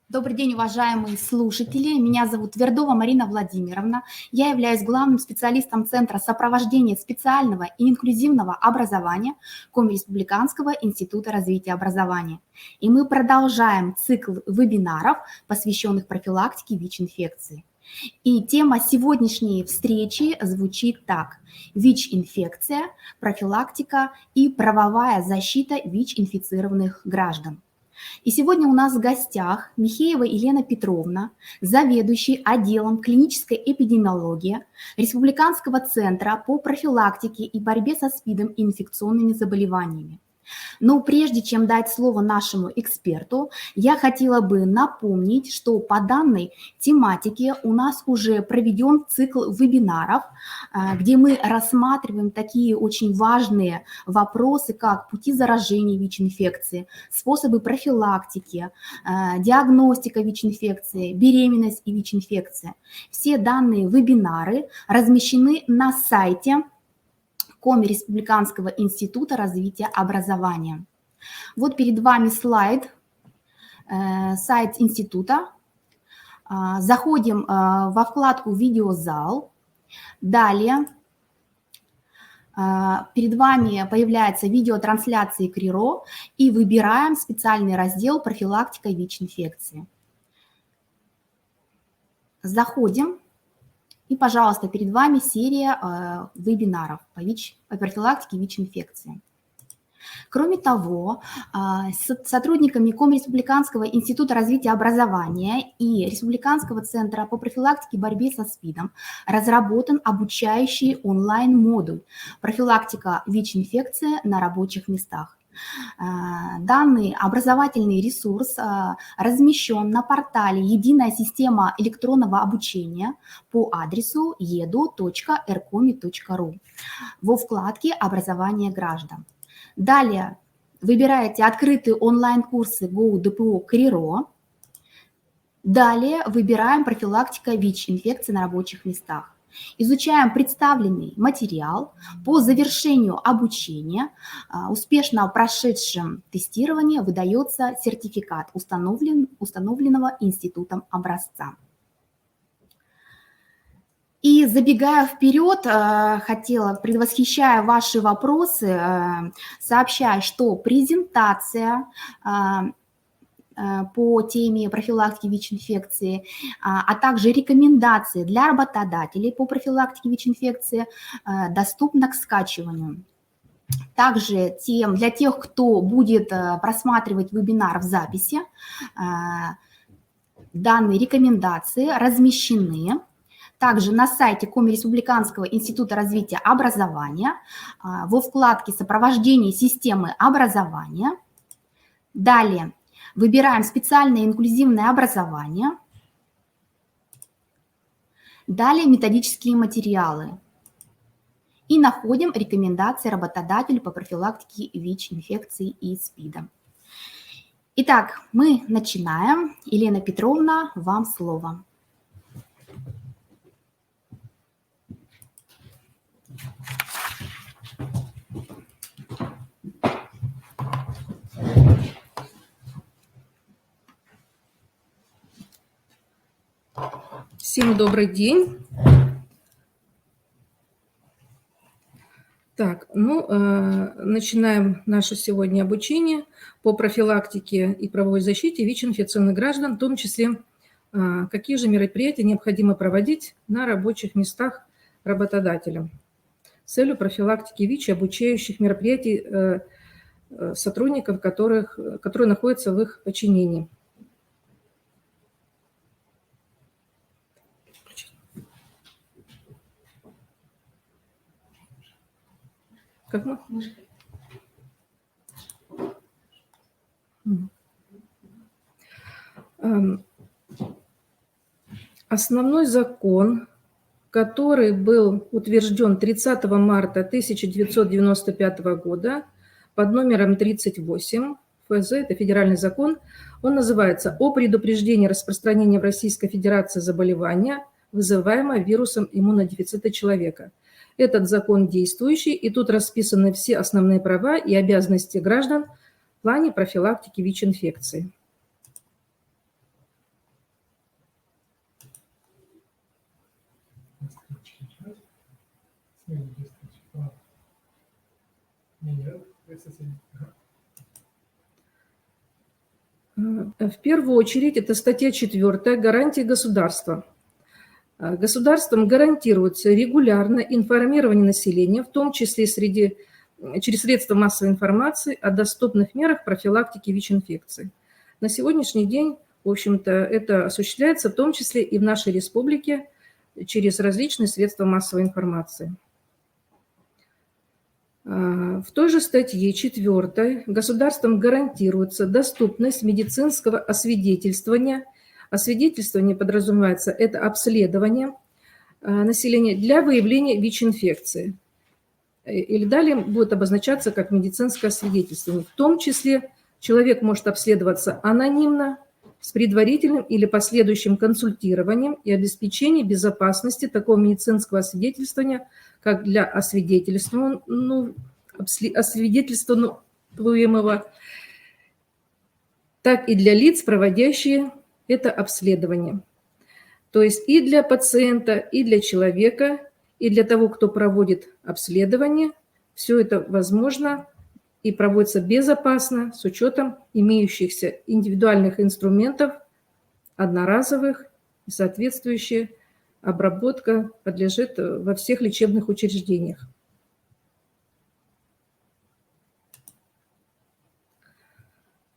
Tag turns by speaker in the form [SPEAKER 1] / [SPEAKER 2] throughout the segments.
[SPEAKER 1] Добрый день, уважаемые слушатели. Меня зовут Твердова Марина Владимировна. Я являюсь главным специалистом Центра сопровождения специального и инклюзивного образования Коми Республиканского института развития образования. И мы продолжаем цикл вебинаров, посвященных профилактике ВИЧ-инфекции. И тема сегодняшней встречи звучит так: ВИЧ-инфекция, профилактика и правовая защита ВИЧ-инфицированных граждан. И сегодня у нас в гостях Михеева Елена Петровна, заведующий отделом клинической эпидемиологии Республиканского центра по профилактике и борьбе со СПИДом и инфекционными заболеваниями. Но прежде чем дать слово нашему эксперту, я хотела бы напомнить, что по данной тематике у нас уже проведен цикл вебинаров, где мы рассматриваем такие очень важные вопросы, как пути заражения ВИЧ-инфекции, способы профилактики, диагностика ВИЧ-инфекции, беременность и ВИЧ-инфекция. Все данные вебинары размещены на сайте Коми Республиканского института развития образования. Вот перед вами слайд, сайт института. Заходим во вкладку «Видеозал». Далее перед вами появляется видеотрансляция КРИРО и выбираем специальный раздел «Профилактика ВИЧ-инфекции». Заходим. И, пожалуйста, перед вами серия вебинаров по профилактике ВИЧ-инфекции. Кроме того, с сотрудниками Коми Республиканского института развития образования и Республиканского центра по профилактике и борьбе со СПИДом разработан обучающий онлайн-модуль «Профилактика ВИЧ-инфекции на рабочих местах». Данный образовательный ресурс размещен на портале «Единая система электронного обучения» по адресу edu.rcomi.ru во вкладке «Образование граждан». Далее выбираете открытые онлайн-курсы ГОУ-ДПО КРИРО. Далее выбираем профилактика ВИЧ-инфекции на рабочих местах. Изучаем представленный материал. По завершению обучения, успешно прошедшим тестирование, выдается сертификат установленного институтом образца. И забегая вперед, хотела, предвосхищая ваши вопросы, сообщать, что презентация по теме профилактики ВИЧ-инфекции, а также рекомендации для работодателей по профилактике ВИЧ-инфекции доступна к скачиванию. Также для тех, кто будет просматривать вебинар в записи, данные рекомендации размещены также на сайте Коми Республиканского института развития образования во вкладке «Сопровождение системы образования». Далее выбираем специальное инклюзивное образование. Далее методические материалы. И находим рекомендации работодателю по профилактике ВИЧ-инфекции и СПИДа. Итак, мы начинаем. Елена Петровна, вам слово.
[SPEAKER 2] Всем добрый день. Так, начинаем наше сегодня обучение по профилактике и правовой защите ВИЧ-инфицированных граждан, в том числе, какие же мероприятия необходимо проводить на рабочих местах работодателям с целью профилактики ВИЧ и обучающих мероприятий сотрудников, которые находятся в их подчинении. Как мы? Основной закон, который был утвержден 30 марта 1995 года под номером 38 ФЗ, это федеральный закон, он называется «О предупреждении распространения в Российской Федерации заболевания, вызываемого вирусом иммунодефицита человека». Этот закон действующий, и тут расписаны все основные права и обязанности граждан в плане профилактики ВИЧ-инфекции. В первую очередь, это статья 4 «Гарантии государства». Государством гарантируется регулярное информирование населения, в том числе через средства массовой информации, о доступных мерах профилактики ВИЧ-инфекции. На сегодняшний день, в общем-то, это осуществляется в том числе и в нашей республике через различные средства массовой информации. В той же статье 4 государством гарантируется доступность медицинского освидетельствования. Освидетельствование подразумевается, это обследование населения для выявления ВИЧ-инфекции. Или далее будет обозначаться как медицинское освидетельствование. В том числе человек может обследоваться анонимно, с предварительным или последующим консультированием и обеспечением безопасности такого медицинского освидетельствования, как для освидетельствуемого, так и для лиц, проводящие это обследование. То есть и для пациента, и для человека, и для того, кто проводит обследование, все это возможно и проводится безопасно с учетом имеющихся индивидуальных инструментов, одноразовых, и соответствующая обработка подлежит во всех лечебных учреждениях.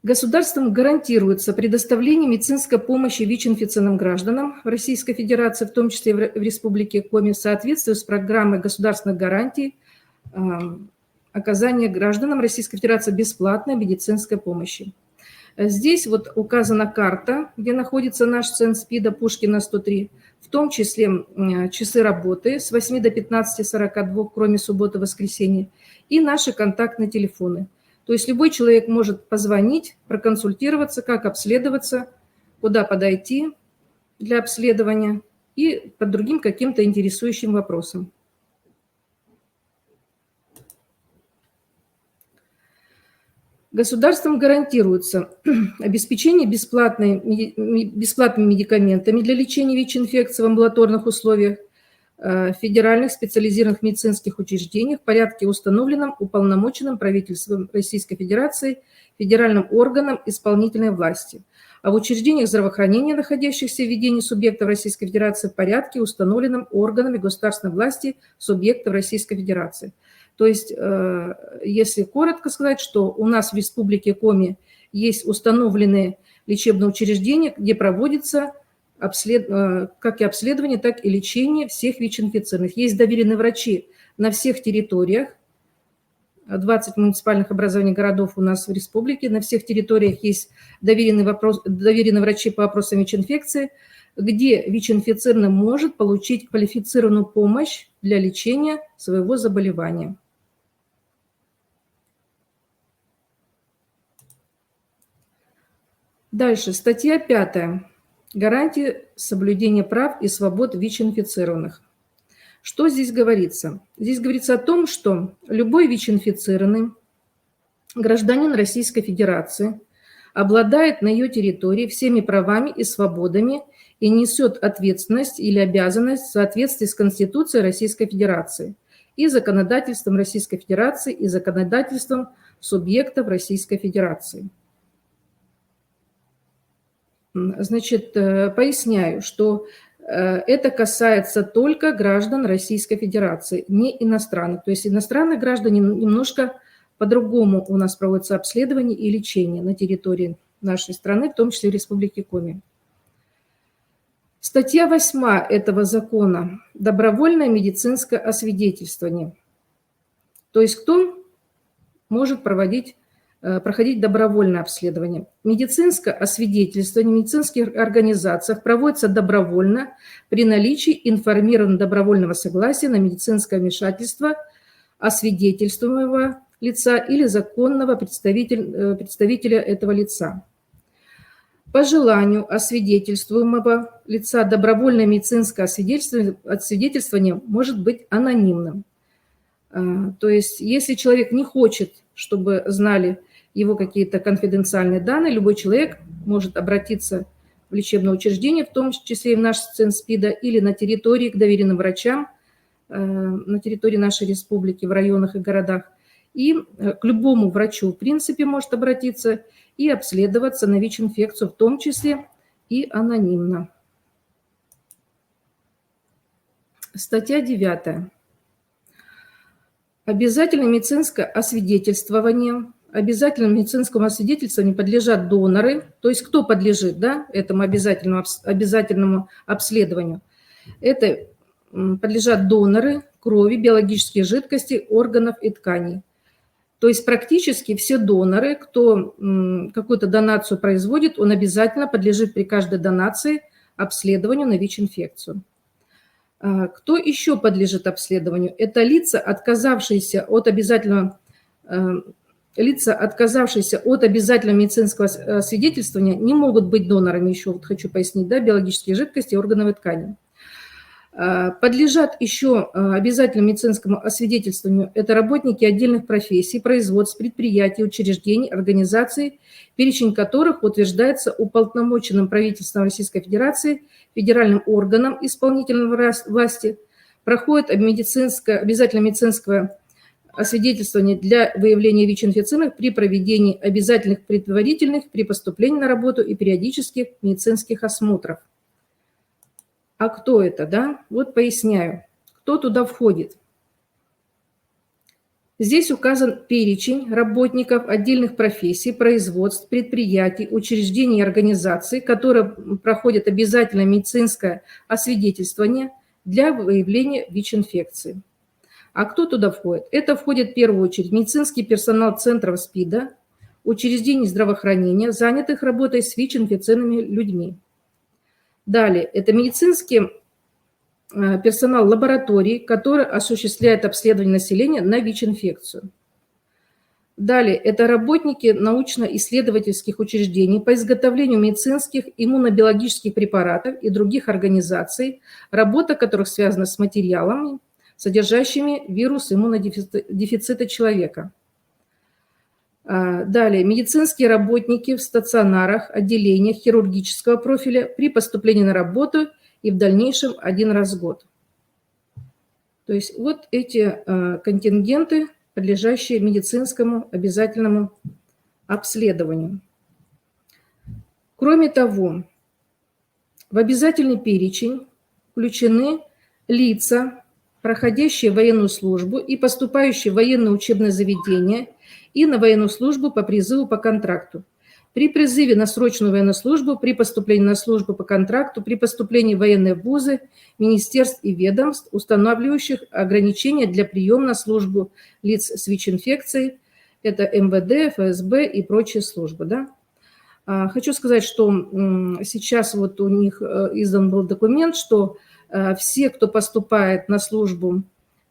[SPEAKER 2] Государством гарантируется предоставление медицинской помощи ВИЧ-инфицированным гражданам в Российской Федерации, в том числе в Республике Коми, в соответствии с программой государственных гарантий оказания гражданам Российской Федерации бесплатной медицинской помощи. Здесь вот указана карта, где находится наш центр СПИДа Пушкина 103, в том числе часы работы с 8 до 15:42, кроме субботы и воскресенья, и наши контактные телефоны. То есть любой человек может позвонить, проконсультироваться, как обследоваться, куда подойти для обследования и по другим каким-то интересующим вопросам. Государством гарантируется обеспечение бесплатными медикаментами для лечения ВИЧ-инфекции в амбулаторных условиях в федеральных специализированных медицинских учреждениях в порядке, установленном уполномоченным правительством Российской Федерации федеральным органом исполнительной власти, а в учреждениях здравоохранения, находящихся в ведении субъектов Российской Федерации, в порядке, установленном органами государственной власти субъектов Российской Федерации. То есть, если коротко сказать, что у нас в Республике Коми есть установленные лечебные учреждения, где проводится как и обследование, так и лечение всех ВИЧ-инфицированных. Есть доверенные врачи на всех территориях, 20 муниципальных образований городов у нас в республике, на всех территориях есть доверенные врачи по вопросам ВИЧ-инфекции, где ВИЧ-инфицированный может получить квалифицированную помощь для лечения своего заболевания. Дальше, статья 5. Гарантии соблюдения прав и свобод ВИЧ-инфицированных. Что здесь говорится? Здесь говорится о том, что любой ВИЧ-инфицированный гражданин Российской Федерации обладает на ее территории всеми правами и свободами и несет ответственность или обязанность в соответствии с Конституцией Российской Федерации и законодательством Российской Федерации и законодательством субъектов Российской Федерации. Значит, поясняю, что это касается только граждан Российской Федерации, не иностранных. То есть иностранные граждане немножко по-другому у нас проводятся обследования и лечение на территории нашей страны, в том числе в Республике Коми. Статья 8 этого закона – добровольное медицинское освидетельствование. То есть кто может проходить добровольное обследование. Медицинское освидетельствование в медицинских организациях проводится добровольно при наличии информированного добровольного согласия на медицинское вмешательство освидетельствуемого лица или законного представителя этого лица. По желанию освидетельствуемого лица добровольное медицинское освидетельствование может быть анонимным. То есть если человек не хочет, чтобы знали его какие-то конфиденциальные данные, любой человек может обратиться в лечебное учреждение, в том числе и в наш центр СПИДа, или на территории к доверенным врачам на территории нашей республики, в районах и городах. И к любому врачу, в принципе, может обратиться и обследоваться на ВИЧ-инфекцию, в том числе и анонимно. Статья 9. Обязательное медицинское освидетельствование. Обязательному медицинскому освидетельствованию подлежат доноры. То есть кто подлежит, да, этому обязательному обследованию? Это подлежат доноры крови, биологические жидкости, органов и тканей. То есть практически все доноры, кто какую-то донацию производит, он обязательно подлежит при каждой донации обследованию на ВИЧ-инфекцию. Кто еще подлежит обследованию? Это лица, отказавшиеся от обязательного медицинского свидетельствования, не могут быть донорами, еще вот хочу пояснить, да, биологические жидкости, органов и тканей. Подлежат еще обязательному медицинскому освидетельствованию это работники отдельных профессий, производств, предприятий, учреждений, организаций, перечень которых утверждается уполномоченным правительством Российской Федерации, федеральным органом исполнительной власти, проходит обязательное медицинское освидетельствование для выявления ВИЧ-инфицированных при проведении обязательных предварительных при поступлении на работу и периодических медицинских осмотров. А кто это, да? Вот поясняю, кто туда входит. Здесь указан перечень работников отдельных профессий, производств, предприятий, учреждений и организаций, которые проходят обязательное медицинское освидетельствование для выявления ВИЧ-инфекции. А кто туда входит? Это входит в первую очередь медицинский персонал центров СПИДа, учреждений здравоохранения, занятых работой с ВИЧ-инфицированными людьми. Далее, это медицинский персонал лабораторий, который осуществляет обследование населения на ВИЧ-инфекцию. Далее, это работники научно-исследовательских учреждений по изготовлению медицинских иммунобиологических препаратов и других организаций, работа которых связана с материалами, содержащими вирус иммунодефицита человека. Далее, медицинские работники в стационарах, отделениях хирургического профиля при поступлении на работу и в дальнейшем 1 раз в год. То есть вот эти контингенты, подлежащие медицинскому обязательному обследованию. Кроме того, в обязательный перечень включены лица, проходящие военную службу и поступающие в военное учебное заведение и на военную службу по призыву по контракту. При призыве на срочную военную службу, при поступлении на службу по контракту, при поступлении в военные вузы, министерств и ведомств, устанавливающих ограничения для приема на службу лиц с ВИЧ-инфекцией, это МВД, ФСБ и прочие службы. Да? Хочу сказать, что сейчас вот у них издан был документ, что все, кто поступает на службу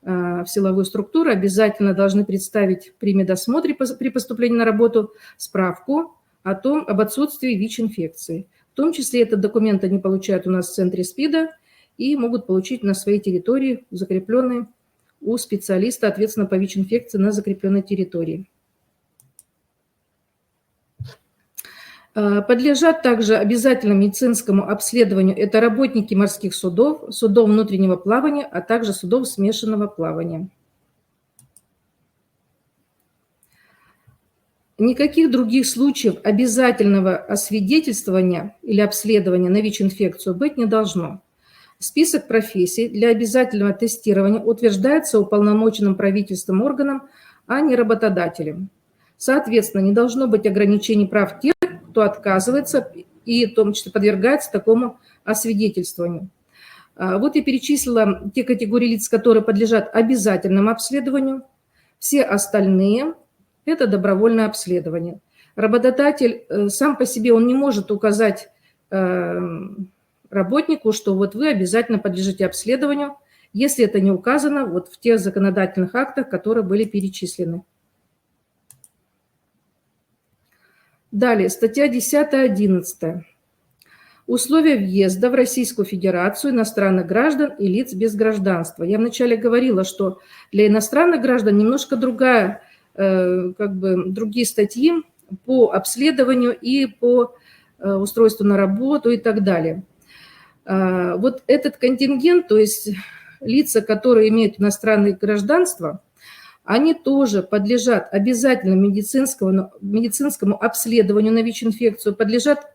[SPEAKER 2] в силовую структуру, обязательно должны представить при медосмотре при поступлении на работу справку об отсутствии ВИЧ-инфекции. В том числе этот документ они получают у нас в центре СПИДа и могут получить на своей территории, закрепленной у специалиста, ответственного по ВИЧ-инфекции на закрепленной территории. Подлежат также обязательному медицинскому обследованию это работники морских судов, судов внутреннего плавания, а также судов смешанного плавания. Никаких других случаев обязательного освидетельствования или обследования на ВИЧ-инфекцию быть не должно. Список профессий для обязательного тестирования утверждается уполномоченным правительством органом, а не работодателем. Соответственно, не должно быть ограничений прав тех, кто отказывается и в том числе подвергается такому освидетельствованию. Вот я перечислила те категории лиц, которые подлежат обязательному обследованию. Все остальные – это добровольное обследование. Работодатель сам по себе он не может указать работнику, что вот вы обязательно подлежите обследованию, если это не указано вот в тех законодательных актах, которые были перечислены. Далее, статья 10-11. Условия въезда в Российскую Федерацию иностранных граждан и лиц без гражданства. Я вначале говорила, что для иностранных граждан немножко другие статьи по обследованию и по устройству на работу и так далее. Вот этот контингент, то есть лица, которые имеют иностранное гражданство, они тоже подлежат обязательно медицинскому обследованию на ВИЧ-инфекцию, подлежат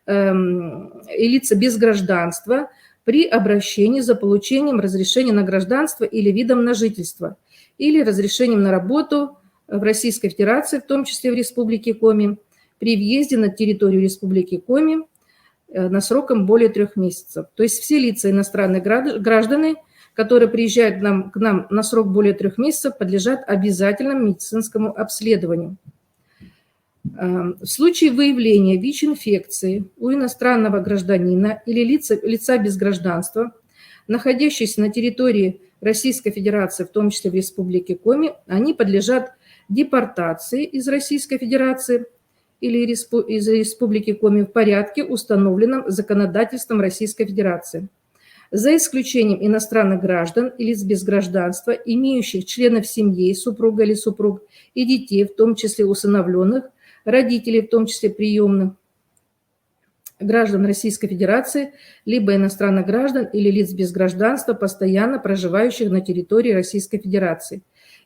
[SPEAKER 2] и лица без гражданства при обращении за получением разрешения на гражданство или видом на жительство, или разрешением на работу в Российской Федерации, в том числе в Республике Коми, при въезде на территорию Республики Коми на сроком более 3 месяцев. То есть все лица иностранные граждане, которые приезжают к нам на срок более 3 месяцев, подлежат обязательному медицинскому обследованию. В случае выявления ВИЧ-инфекции у иностранного гражданина или лица без гражданства, находящихся на территории Российской Федерации, в том числе в Республике Коми, они подлежат депортации из Российской Федерации или из Республики Коми в порядке, установленном законодательством Российской Федерации, за исключением иностранных граждан и лиц без гражданства, имеющих членов семьи, супруга или супруг, и детей, в том числе усыновленных, родителей, в том числе приемных, граждан Российской Федерации, либо иностранных граждан или лиц без гражданства, постоянно проживающих на территории Российской Федерации,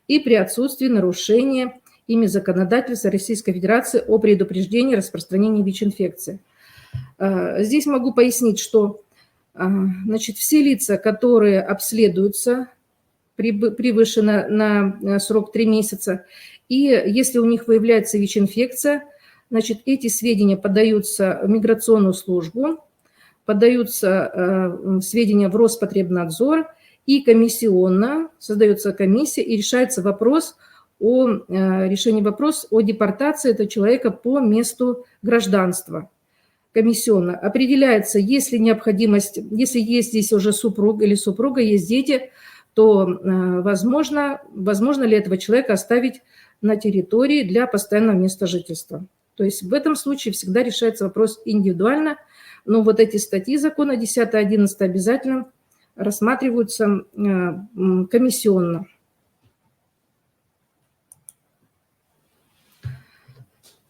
[SPEAKER 2] и при отсутствии нарушения ими законодательства Российской Федерации о предупреждении распространения ВИЧ-инфекции. Здесь могу пояснить, что значит, все лица, которые обследуются превыше на срок 3 месяца, и если у них выявляется ВИЧ-инфекция, значит, эти сведения подаются в миграционную службу, подаются сведения в Роспотребнадзор, и комиссионно создается комиссия, и решается вопрос о депортации этого человека по месту гражданства. Комиссионно определяется, если необходимость, если есть здесь уже супруг или супруга, есть дети, то возможно ли этого человека оставить на территории для постоянного места жительства. То есть в этом случае всегда решается вопрос индивидуально, но вот эти статьи закона 10 и 11 обязательно рассматриваются комиссионно.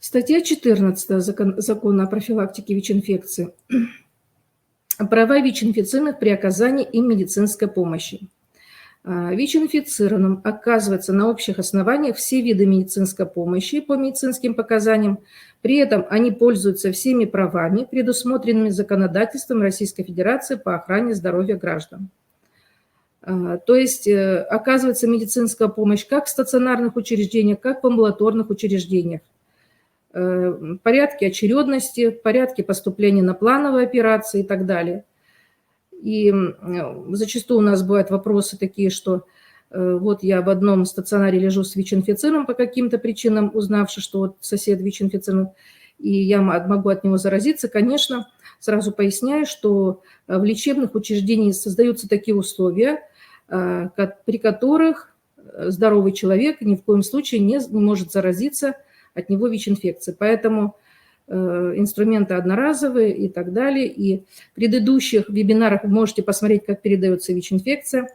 [SPEAKER 2] Статья 14 закона о профилактике ВИЧ-инфекции. Права ВИЧ-инфицированных при оказании им медицинской помощи. ВИЧ-инфицированным оказывается на общих основаниях все виды медицинской помощи по медицинским показаниям. При этом они пользуются всеми правами, предусмотренными законодательством Российской Федерации по охране здоровья граждан. То есть оказывается медицинская помощь как в стационарных учреждениях, как в амбулаторных учреждениях. Порядки очередности, порядки поступления на плановые операции и так далее. И зачастую у нас бывают вопросы такие, что вот я в одном стационаре лежу с ВИЧ-инфицированным по каким-то причинам, узнавши, что вот сосед ВИЧ-инфицирован, и я могу от него заразиться. Конечно, сразу поясняю, что в лечебных учреждениях создаются такие условия, при которых здоровый человек ни в коем случае не может заразиться от него ВИЧ-инфекции. Поэтому инструменты одноразовые и так далее. И в предыдущих вебинарах вы можете посмотреть, как передается ВИЧ-инфекция.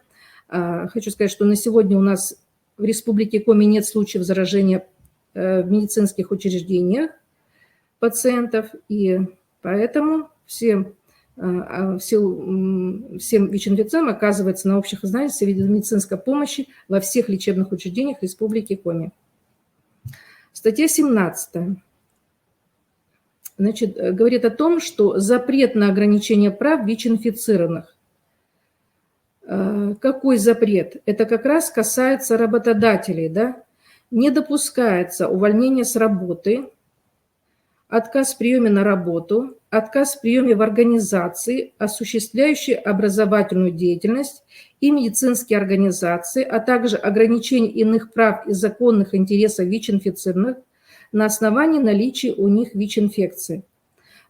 [SPEAKER 2] Хочу сказать, что на сегодня у нас в Республике Коми нет случаев заражения в медицинских учреждениях пациентов, и поэтому всем ВИЧ-инфекционным оказывается на общих знаниях в виде медицинской помощи во всех лечебных учреждениях Республики Коми. Статья 17. Значит, говорит о том, что запрет на ограничение прав ВИЧ-инфицированных. Какой запрет? Это как раз касается работодателей, да? Не допускается увольнение с работы, отказ в приеме на работу, отказ в приеме в организации, осуществляющей образовательную деятельность и медицинские организации, а также ограничение иных прав и законных интересов ВИЧ-инфицированных на основании наличия у них ВИЧ-инфекции,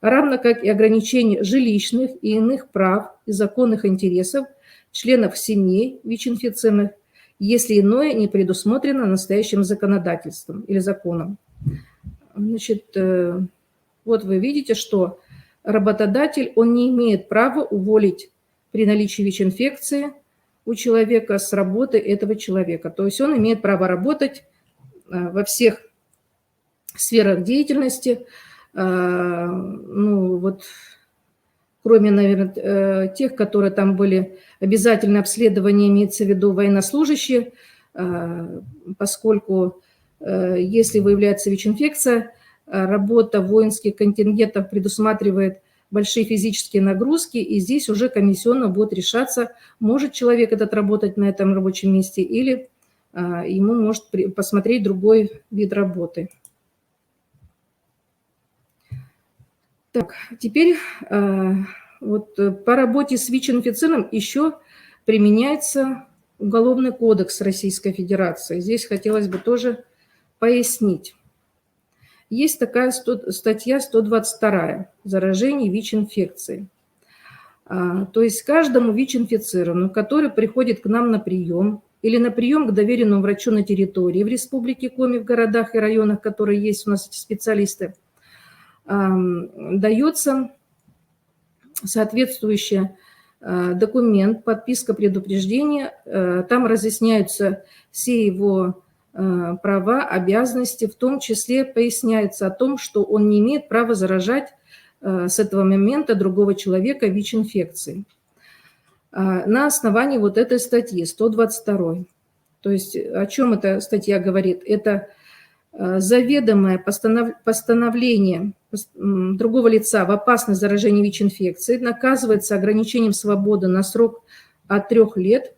[SPEAKER 2] равно как и ограничение жилищных и иных прав и законных интересов членов семьи ВИЧ-инфицированных, если иное не предусмотрено настоящим законодательством или законом. Значит, вот вы видите, что работодатель, он не имеет права уволить при наличии ВИЧ-инфекции у человека с работы этого человека. То есть он имеет право работать во всех сферах деятельности, ну, вот, кроме, наверное, тех, которые там были обязательное обследование, имеется в виду военнослужащие, поскольку если выявляется ВИЧ-инфекция, работа воинских контингентов предусматривает большие физические нагрузки, и здесь уже комиссионно будет решаться, может человек этот работать на этом рабочем месте или ему может посмотреть другой вид работы. Так, теперь вот по работе с ВИЧ-инфицированным еще применяется Уголовный кодекс Российской Федерации. Здесь хотелось бы тоже пояснить. Есть такая статья 122 «Заражение ВИЧ-инфекцией». То есть каждому ВИЧ-инфицированному, который приходит к нам на прием или на прием к доверенному врачу на территории в Республике Коми, в городах и районах, которые есть у нас эти специалисты, дается соответствующий документ, подписка предупреждения. Там разъясняются все его права, обязанности, в том числе поясняется о том, что он не имеет права заражать с этого момента другого человека ВИЧ-инфекцией. На основании вот этой статьи 122. То есть о чем эта статья говорит? Это заведомое постановление другого лица в опасность заражения ВИЧ-инфекцией наказывается ограничением свободы на срок от 3 лет,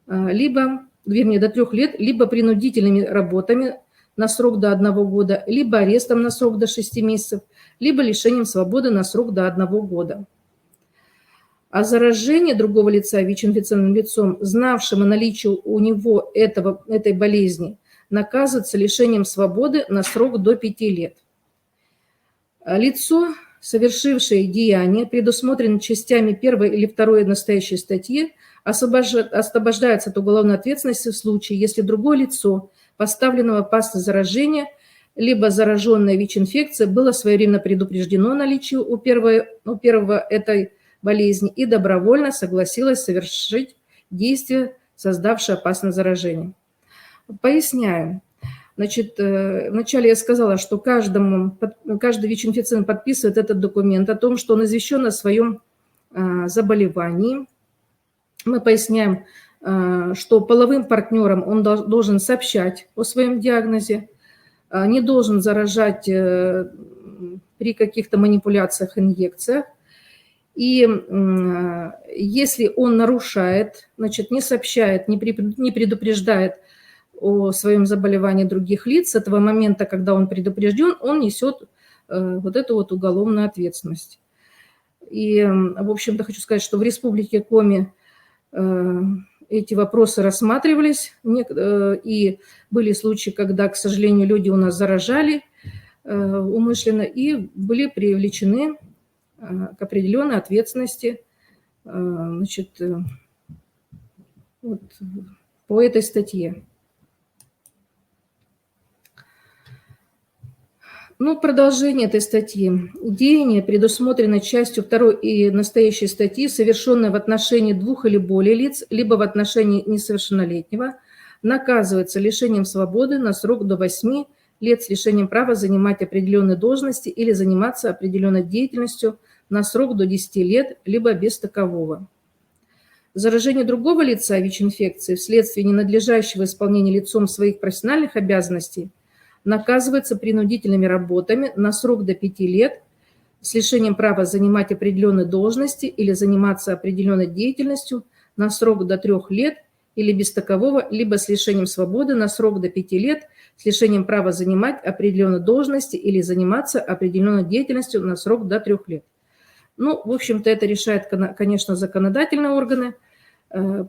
[SPEAKER 2] либо, вернее, до 3 лет, либо принудительными работами на срок до 1 года, либо арестом на срок до 6 месяцев, либо лишением свободы на срок до 1 года. А заражение другого лица ВИЧ-инфицированным лицом, знавшим о наличии у него этой болезни, наказывается лишением свободы на срок до 5 лет. Лицо, совершившее деяние, предусмотрено частями 1 или 2 настоящей статьи, освобождается от уголовной ответственности в случае, если другое лицо, поставленное в опасность заражения, либо зараженное ВИЧ-инфекцией, было своевременно предупреждено о наличии у первого этой болезни и добровольно согласилось совершить действие, создавшее опасное заражение. Поясняю. Значит, вначале я сказала, что каждый ВИЧ-инфицированный подписывает этот документ о том, что он извещен о своем заболевании. Мы поясняем, что половым партнерам он должен сообщать о своем диагнозе, не должен заражать при каких-то манипуляциях, инъекциях. И если он нарушает, значит, не сообщает, не предупреждает о своем заболевании других лиц, с этого момента, когда он предупрежден, он несет вот эту вот уголовную ответственность. И, в общем-то, хочу сказать, что в Республике Коми эти вопросы рассматривались, и были случаи, когда, к сожалению, люди у нас заражали умышленно и были привлечены к определенной ответственности, значит, вот, по этой статье. Ну, продолжение этой статьи. Деяние, предусмотренное частью 2 и настоящей статьи, совершенное в отношении 2 или более лиц, либо в отношении несовершеннолетнего, наказывается лишением свободы на срок до 8 лет с лишением права занимать определенные должности или заниматься определенной деятельностью на срок до 10 лет, либо без такового. Заражение другого лица ВИЧ-инфекцией вследствие ненадлежащего исполнения лицом своих профессиональных обязанностей наказывается принудительными работами на срок до 5 лет с лишением права занимать определенные должности или заниматься определенной деятельностью на срок до 3 лет или без такового, либо с лишением свободы на срок до 5 лет с лишением права занимать определенные должности или заниматься определенной деятельностью на срок до 3 лет. Ну, в общем-то, это решает, конечно, законодательные органы.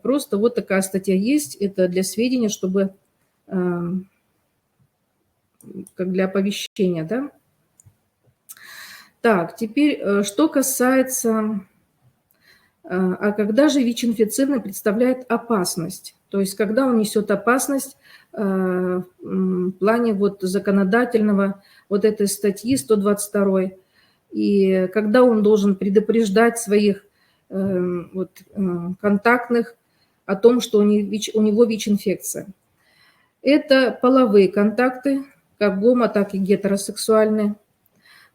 [SPEAKER 2] Просто вот такая статья есть. Это для сведения, чтобы как для оповещения, да. Так, теперь, что касается, а когда же ВИЧ-инфицированный представляет опасность? То есть, когда он несет опасность в плане вот законодательного вот этой статьи 122, и когда он должен предупреждать своих контактных о том, что у него ВИЧ-инфекция. Это половые контакты, как гомо, так и гетеросексуальные.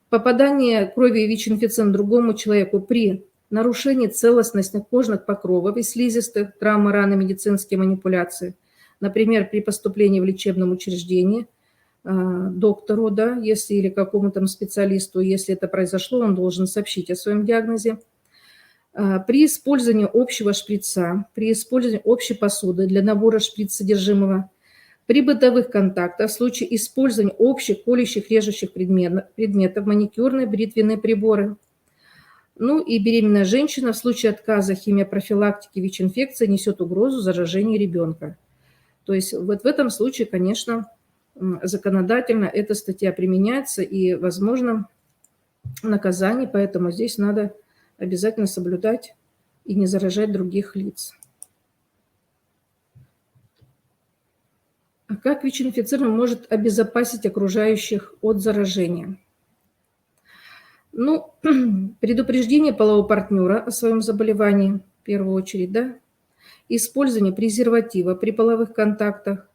[SPEAKER 2] попадание крови ВИЧ-инфицирован другому человеку при нарушении целостности кожных покровов и слизистых, травмы, раны, медицинские манипуляции, например, при поступлении в лечебном учреждении, доктору, да, если или какому-то там специалисту, если это произошло, он должен сообщить о своем диагнозе. При использовании общего шприца, при использовании общей посуды для набора шприц-содержимого, при бытовых контактах, в случае использования общих колющих, режущих предметов, маникюрные, бритвенные приборы. Ну и беременная женщина в случае отказа химиопрофилактики ВИЧ-инфекции несет угрозу заражения ребенка. То есть вот в этом случае, конечно, законодательно эта статья применяется и, возможно, наказание, поэтому здесь надо обязательно соблюдать и не заражать других лиц. А как ВИЧ-инфицированный может обезопасить окружающих от заражения? Ну, предупреждение полового партнера о своем заболевании, в первую очередь, да, использование презерватива при половых контактах,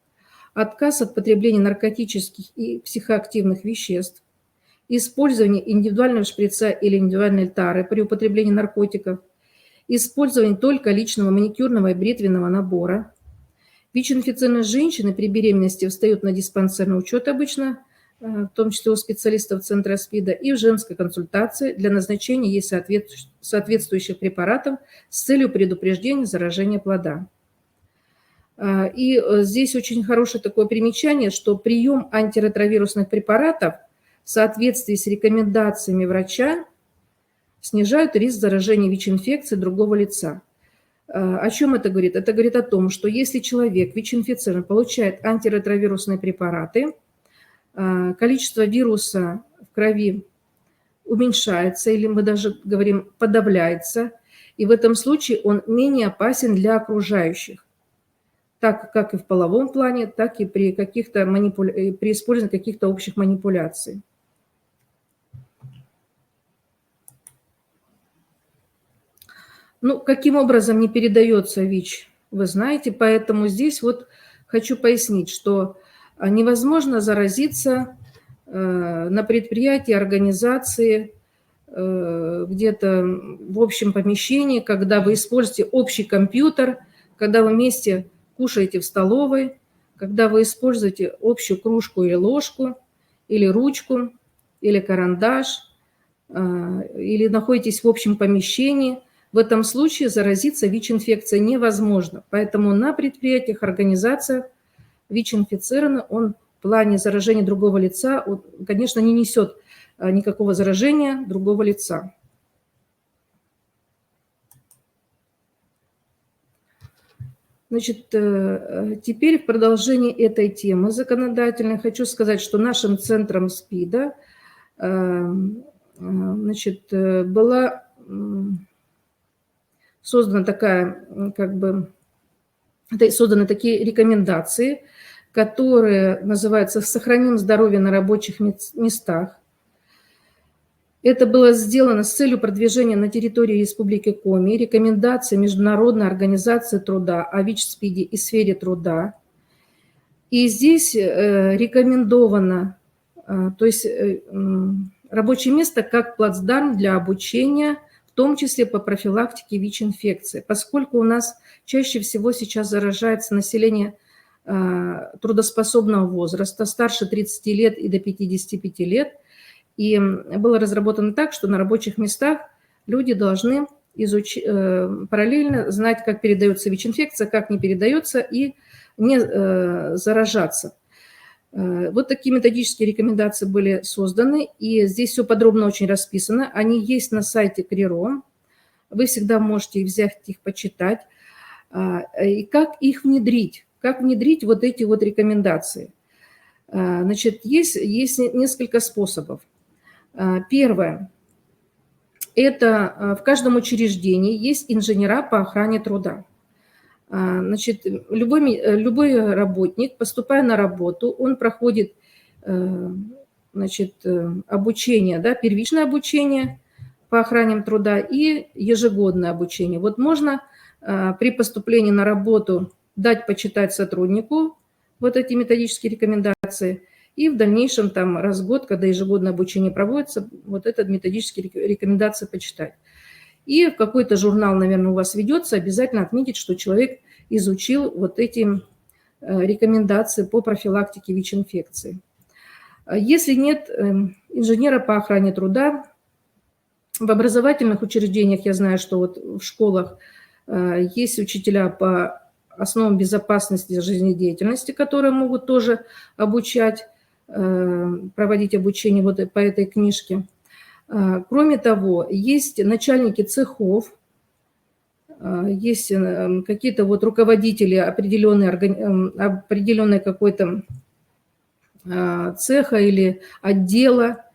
[SPEAKER 2] отказ от потребления наркотических и психоактивных веществ, использование индивидуального шприца или индивидуальной тары при употреблении наркотиков, использование только личного маникюрного и бритвенного набора. ВИЧ-инфицированные женщины при беременности встают на диспансерный учет обычно, в том числе у специалистов Центра СПИДа, и в женской консультации для назначения ей соответствующих препаратов с целью предупреждения заражения плода. И здесь очень хорошее такое примечание, что прием антиретровирусных препаратов в соответствии с рекомендациями врача снижают риск заражения ВИЧ-инфекцией другого лица. О чем это говорит? Это говорит о том, что если человек ВИЧ-инфицирован получает антиретровирусные препараты, количество вируса в крови уменьшается, или мы даже говорим подавляется, и в этом случае он менее опасен для окружающих, так как и в половом плане, так и при использовании каких-то общих манипуляций. Ну, каким образом не передается ВИЧ, вы знаете, поэтому здесь вот хочу пояснить, что невозможно заразиться на предприятии, организации, где-то в общем помещении, когда вы используете общий компьютер, когда вы вместе кушаете в столовой, когда вы используете общую кружку или ложку, или ручку, или карандаш, или находитесь в общем помещении. В этом случае заразиться ВИЧ-инфекцией невозможно. Поэтому на предприятиях, организациях ВИЧ-инфицированный, он в плане заражения другого лица, конечно, не несет никакого заражения другого лица. Значит, теперь в продолжении этой темы законодательной хочу сказать, что нашим центром СПИДа значит, была созданы такие рекомендации, которые называются «Сохраним здоровье на рабочих местах». Это было сделано с целью продвижения на территории Республики Коми рекомендаций Международной организации труда о ВИЧ-СПИДе и сфере труда. И здесь рекомендовано, то есть рабочее место как плацдарм для обучения, в том числе по профилактике ВИЧ-инфекции, поскольку у нас чаще всего сейчас заражается население трудоспособного возраста, старше 30 лет и до 55 лет. И было разработано так, что на рабочих местах люди должны параллельно знать, как передается ВИЧ-инфекция, как не передается, и не заражаться. Вот такие методические рекомендации были созданы, и здесь все подробно очень расписано. Они есть на сайте КРИРО, вы всегда можете взять их, почитать. И как их внедрить? Как внедрить вот эти вот рекомендации? Значит, есть несколько способов. Первое. Это в каждом учреждении есть инженера по охране труда. Значит, любой работник, поступая на работу, он проходит, значит, обучение, да, первичное обучение по охране труда и ежегодное обучение. Вот можно при поступлении на работу дать почитать сотруднику вот эти методические рекомендации И в дальнейшем там раз в год, когда ежегодное обучение проводится, вот этот методические рекомендации почитать. И в какой-то журнал, наверное, у вас ведется, обязательно отметить, что человек изучил вот эти рекомендации по профилактике ВИЧ-инфекции. Если нет инженера по охране труда, в образовательных учреждениях, я знаю, что вот в школах есть учителя по основам безопасности жизнедеятельности, которые могут тоже обучать, проводить обучение вот по этой книжке. Кроме того, есть начальники цехов, есть какие-то вот руководители определенной какой-то цеха или отдела,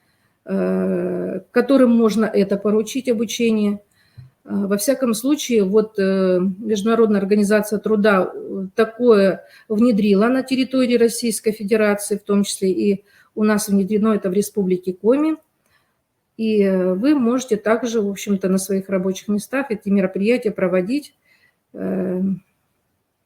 [SPEAKER 2] которым можно это поручить обучение. Во всяком случае, вот Международная организация труда такое внедрила на территории Российской Федерации, в том числе и у нас внедрено это в Республике Коми. И вы можете также, в общем-то, на своих рабочих местах эти мероприятия проводить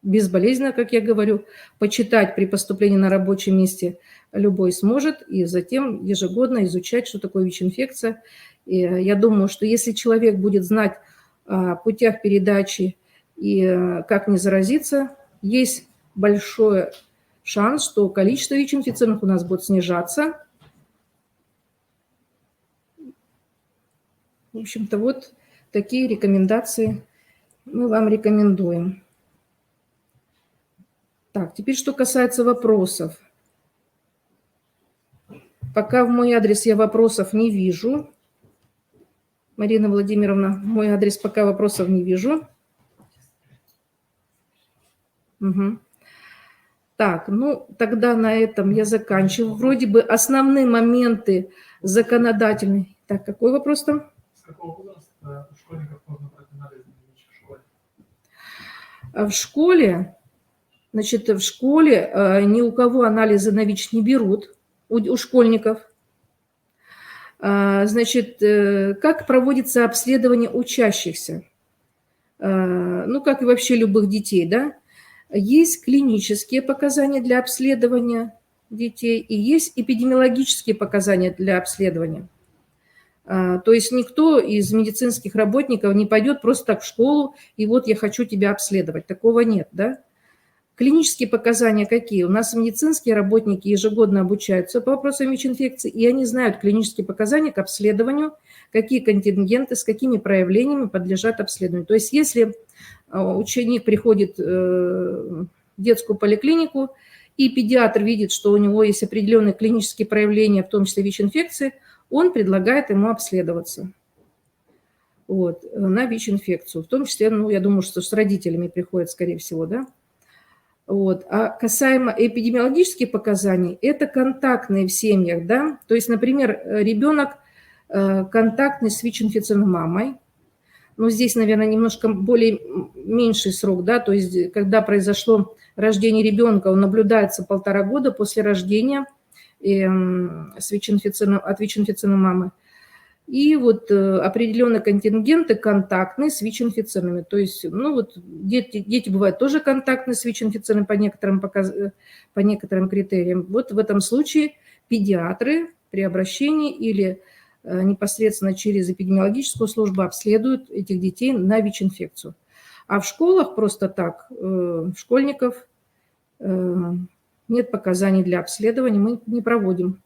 [SPEAKER 2] безболезненно, как я говорю, почитать при поступлении на рабочем месте любой сможет, и затем ежегодно изучать, что такое ВИЧ-инфекция. И я думаю, что если человек будет знать о путях передачи и как не заразиться, есть большой шанс, что количество ВИЧ-инфицированных у нас будет снижаться. В общем-то, вот такие рекомендации мы вам рекомендуем. Так, теперь что касается вопросов. Пока в мой адрес я вопросов не вижу. Марина Владимировна, в мой адрес пока вопросов не вижу. Угу. Так, ну тогда на этом я заканчиваю. Вроде бы основные моменты законодательные. Так, какой вопрос там?
[SPEAKER 3] С какого возраста у школьников можно брать анализы ВИЧ в школе?
[SPEAKER 2] В школе, значит, в школе ни у кого анализы на ВИЧ не берут, у школьников. Значит, как проводится обследование учащихся? Ну, как и вообще любых детей, да? Есть клинические показания для обследования детей и есть эпидемиологические показания для обследования. То есть никто из медицинских работников не пойдет просто так в школу, и вот я хочу тебя обследовать. Такого нет, да? Клинические показания какие? У нас медицинские работники ежегодно обучаются по вопросам ВИЧ-инфекции, и они знают клинические показания к обследованию, какие контингенты, с какими проявлениями подлежат обследованию. То есть если ученик приходит в детскую поликлинику, и педиатр видит, что у него есть определенные клинические проявления, в том числе ВИЧ-инфекции, он предлагает ему обследоваться вот, на ВИЧ-инфекцию. В том числе, ну, я думаю, что с родителями приходят, скорее всего, да. Вот. А касаемо эпидемиологических показаний, это контактные в семьях, да. То есть, например, ребенок контактный с ВИЧ-инфицированной мамой, но здесь, наверное, немножко более меньший срок, да, то есть когда произошло рождение ребенка, он наблюдается 1,5 года после рождения от ВИЧ-инфицированной мамы. И вот определенные контингенты контактные с ВИЧ-инфицированными. То есть, ну вот дети бывают тоже контактные с ВИЧ-инфицированными по некоторым критериям. Вот в этом случае педиатры при обращении или непосредственно через эпидемиологическую службу обследуют этих детей на ВИЧ-инфекцию. А в школах просто так, школьников нет показаний для обследования, мы не проводим.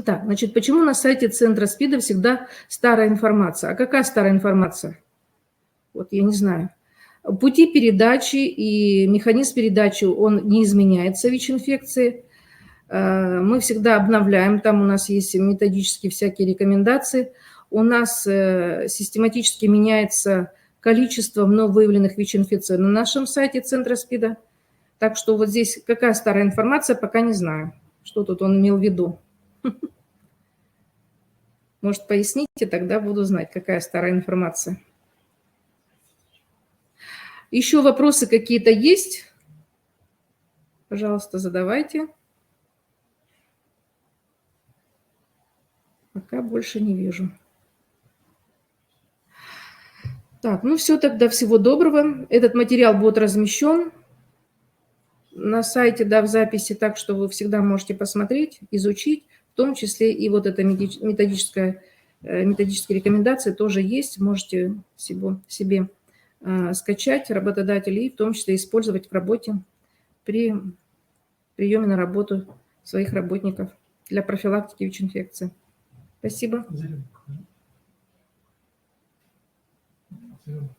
[SPEAKER 2] Так, значит, почему на сайте Центра СПИДа всегда старая информация? А какая старая информация? Вот я не знаю. Пути передачи и механизм передачи, он не изменяется, ВИЧ-инфекции. Мы всегда обновляем, там у нас есть методические всякие рекомендации. У нас систематически меняется количество вновь выявленных ВИЧ-инфекций на нашем сайте Центра СПИДа. Так что вот здесь какая старая информация, пока не знаю, что тут он имел в виду. Может, поясните, тогда буду знать, какая старая информация. Еще вопросы какие-то есть? Пожалуйста, задавайте. Пока больше не вижу. Так, ну все, тогда всего доброго. Этот материал будет размещен на сайте, да, в записи, так что вы всегда можете посмотреть, изучить, в том числе и вот эта методические рекомендации тоже есть, можете себе скачать, работодатели, и в том числе использовать в работе при приеме на работу своих работников для профилактики ВИЧ-инфекции. Спасибо.
[SPEAKER 3] Зеленый покажи. Зеленый.